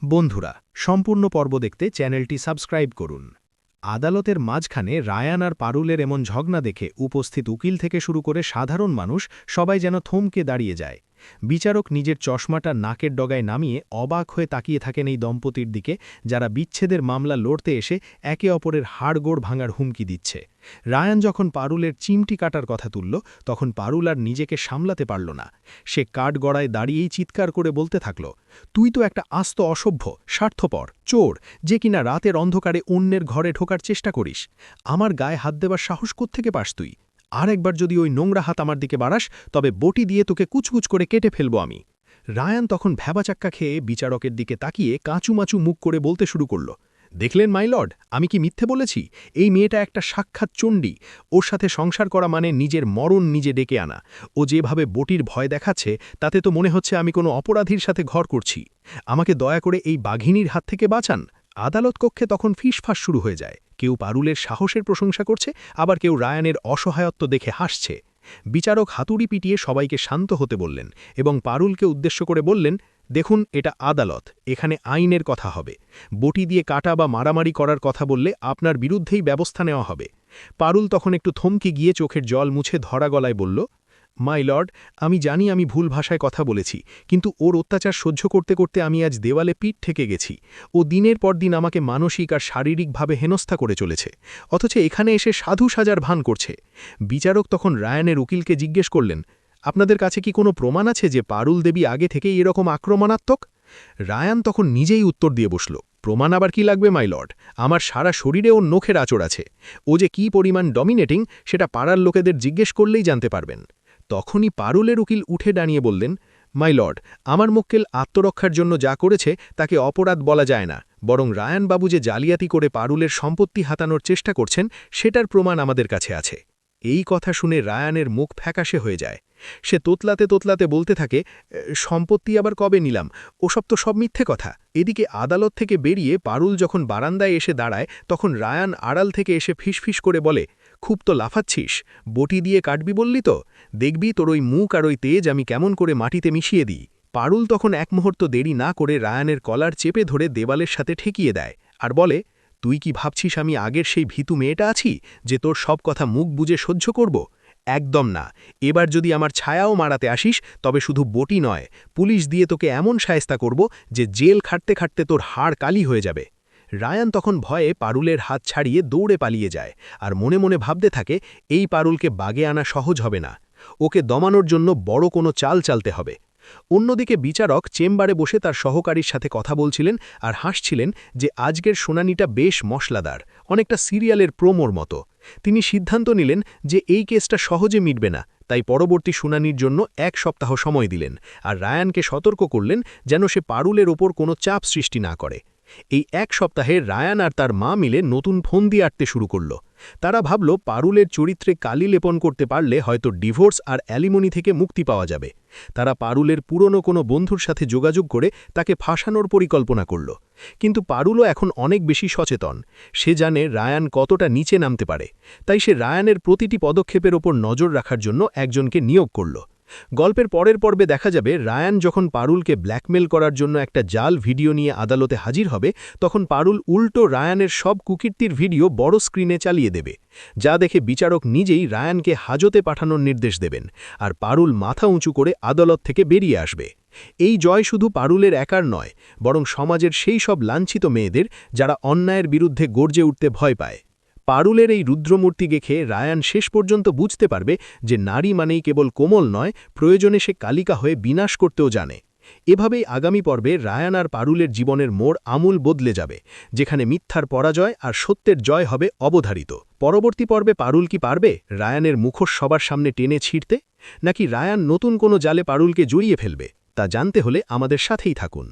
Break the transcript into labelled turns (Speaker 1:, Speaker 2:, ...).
Speaker 1: বন্ধুরা, সম্পূর্ণ পর্ব দেখতে চ্যানেলটি সাবস্ক্রাইব করুন। আদালতের মাঝখানে রায়ান আর পারুলের এমন ঝগড়া দেখে উপস্থিত উকিল থেকে শুরু করে সাধারণ মানুষ সবাই যেন থমকে দাঁড়িয়ে যায়। বিচারক নিজের চশমাটা নাকের ডগায় নামিয়ে অবাক হয়ে তাকিয়ে থাকেন এই দম্পতির দিকে, যারা বিচ্ছেদের মামলা লড়তে এসে একে অপরের হাড়গোড় ভাঙার হুমকি দিচ্ছে। রায়ান যখন পারুলের চিমটি কাটার কথা তুলল, তখন পারুল আর নিজেকে সামলাতে পারল না। সে কাঠগড়ায় দাঁড়িয়েই চিৎকার করে বলতে থাকল, তুই তো একটা আস্ত অসভ্য, স্বার্থপর, চোর, যে কিনা রাতের অন্ধকারে অন্যের ঘরে ঢোকার চেষ্টা করিস। আমার গায়ে হাত দেবার সাহস কোত্থেকে পাস তুই? আর একবার যদি ওই নোংরা হাত আমার দিকে বাড়াস, তবে বটি দিয়ে তোকে কুচকুচ করে কেটে ফেলব আমি। রায়ান তখন ভ্যাবাচাক্কা খেয়ে বিচারকের দিকে তাকিয়ে কাঁচুমাচু মুখ করে বলতে শুরু করল, দেখলেন মাইলর্ড, আমি কি মিথ্যে বলেছি? এই মেয়েটা একটা সাক্ষাৎ চণ্ডী। ওর সাথে সংসার করা মানে নিজের মরণ নিজে ডেকে আনা। ও যেভাবে বটির ভয় দেখাচ্ছে, তাতে তো মনে হচ্ছে আমি কোনো অপরাধীর সাথে ঘর করছি। আমাকে দয়া করে এই বাঘিনীর হাত থেকে বাঁচান। আদালত কক্ষে তখন ফিসফাস শুরু হয়ে যায়। কেউ পারুলের সাহসের প্রশংসা করছে, আবার কেউ রায়ানের অসহায়ত্ব দেখে হাসছে। বিচারক হাতুড়ি পিটিয়ে সবাইকে শান্ত হতে বললেন এবং পারুলকে উদ্দেশ্য করে বললেন, দেখুন, এটা আদালত, এখানে আইনের কথা হবে। বটি দিয়ে কাটা বা মারামারি করার কথা বললে আপনার বিরুদ্ধেই ব্যবস্থা নেওয়া হবে। পারুল তখন একটু থমকে গিয়ে চোখের জল মুছে ধরা গলায় বলল, মাই লর্ড, আমি জানি আমি ভুল ভাষায় কথা বলেছি, কিন্তু ওর অত্যাচার সহ্য করতে করতে আমি আজ দেওয়ালে পিঠ ঠেকে গেছি। ও দিনের পর দিন আমাকে মানসিক আর শারীরিকভাবে হেনস্থা করে চলেছে, অথচ এখানে এসে সাধু সাজার ভান করছে। বিচারক তখন রায়ানের উকিলকে জিজ্ঞেস করলেন, আপনাদের কাছে কি কোনো প্রমাণ আছে যে পারুল দেবী আগে থেকেই এরকম আক্রমণাত্মক? রায়ান তখন নিজেই উত্তর দিয়ে বসল, প্রমাণ আবার কি লাগবে মাই লর্ড, আমার সারা শরীরে ওর নখের আঁচড় আছে। ও যে কি পরিমাণ ডমিনেটিং, সেটা পাড়ার লোকেদের জিজ্ঞেস করলেই জানতে পারবেন। তখনই পারুলের উকিল উঠে দাঁড়িয়ে বললেন, মাই লর্ড, আমার মক্কেল আত্মরক্ষার জন্য যা করেছে তাকে অপরাধ বলা যায় না, বরং রায়ানবাবু যে জালিয়াতি করে পারুলের সম্পত্তি হাতানোর চেষ্টা করছেন, সেটার প্রমাণ আমাদের কাছে আছে। এই কথা শুনে রায়ানের মুখ ফ্যাকাশে হয়ে যায়। সে তোতলাতে তোতলাতে বলতে থাকে, সম্পত্তি আবার কবে নিলাম? ওসব তো সব মিথ্যে কথা। এদিকে আদালত থেকে বেরিয়ে পারুল যখন বারান্দায় এসে দাঁড়ায়, তখন রায়ান আড়াল থেকে এসে ফিসফিস করে বলে, খুব তো লাফাচ্ছিস, বটি দিয়ে কাটবি বললি তো, দেখবি তোর ওই মুখ আর ওই তেজ আমি কেমন করে মাটিতে মিশিয়ে দিই। পারুল তখন এক মুহূর্ত দেরি না করে রায়ানের কলার চেপে ধরে দেওয়ালের সাথে ঠেকিয়ে দেয় আর বলে, তুই কি ভাবছিস আমি আগের সেই ভীতু মেয়েটা আছি, যে তোর সব কথা মুখ বুজে সহ্য করব? একদম না। এবার যদি আমার ছায়াও মারাতে আসিস, তবে শুধু বটি নয়, পুলিশ দিয়ে তোকে এমন শায়েস্তা করব যে জেল খাটতে খাটতে তোর হাড় কালি হয়ে যাবে। রায়ান তখন ভয়ে পারুলের হাত ছাড়িয়ে দৌড়ে পালিয়ে যায় আর মনে মনে ভাবতে থাকে, এই পারুলকে বাগে আনা সহজ হবে না। ওকে দমানোর জন্য বড় কোনো চাল চালতে হবে। অন্যদিকে বিচারক চেম্বারে বসে তার সহকারীর সাথে কথা বলছিলেন আর হাসছিলেন যে আজকের শুনানিটা বেশ মশলাদার, অনেকটা সিরিয়ালের প্রোমোর মতো। তিনি সিদ্ধান্ত নিলেন যে এই কেসটা সহজে মিটবে না, তাই পরবর্তী শুনানির জন্য 1 সপ্তাহ সময় দিলেন আর রায়ানকে সতর্ক করলেন যেন সে পারুলের ওপর কোনো চাপ সৃষ্টি না করে। এই 1 সপ্তাহে রায়ান আর তার মা মিলে নতুন ফন্দি আঁটতে শুরু করল। তারা ভাবল পারুলের চরিত্রে কালি লেপন করতে পারলে হয়তো ডিভোর্স আর অ্যালিমনি থেকে মুক্তি পাওয়া যাবে। তারা পারুলের পুরনো কোনো বন্ধুর সাথে যোগাযোগ করে তাকে ফাঁসানোর পরিকল্পনা করল। কিন্তু পারুলও এখন অনেক বেশি সচেতন। সে জানে রায়ান কতটা নিচে নামতে পারে, তাই সে রায়ানের প্রতিটি পদক্ষেপের ওপর নজর রাখার জন্য একজনকে নিয়োগ করল। গল্পের পরের পর্বে দেখা যাবে রায়ান যখন পারুলকে ব্ল্যাকমেল করার জন্য একটা জাল ভিডিও নিয়ে আদালতে হাজির হবে, তখন পারুল উল্টো রায়ানের সব কুকীর্তির ভিডিও বড় স্ক্রিনে চালিয়ে দেবে, যা দেখে বিচারক নিজেই রায়ানকে হাজতে পাঠানোর নির্দেশ দেবেন আর পারুল মাথা উঁচু করে আদালত থেকে বেরিয়ে আসবে। এই জয় শুধু পারুলের একার নয়, বরং সমাজের সেই সব লাঞ্ছিত মেয়েদের যারা অন্যায়ের বিরুদ্ধে গর্জে উঠতে ভয় পায়। পারুলের এই রুদ্রমূর্তি দেখে রায়ান শেষ পর্যন্ত বুঝতে পারবে যে নারী মানেই কেবল কোমল নয়, প্রয়োজনে সে কালিকা হয়ে বিনাশ করতেও জানে। এভাবেই আগামী পর্বে রায়ান আর পারুলের জীবনের মোড় আমূল বদলে যাবে, যেখানে মিথ্যার পরাজয় আর সত্যের জয় হবে অবধারিত। পরবর্তী পর্বে পারুল কি পারবে রায়ানের মুখোশ সবার সামনে টেনে ছিঁড়তে, নাকি রায়ান নতুন কোনো জালে পারুলকে জড়িয়ে ফেলবে? তা জানতে হলে আমাদের সাথেই থাকুন।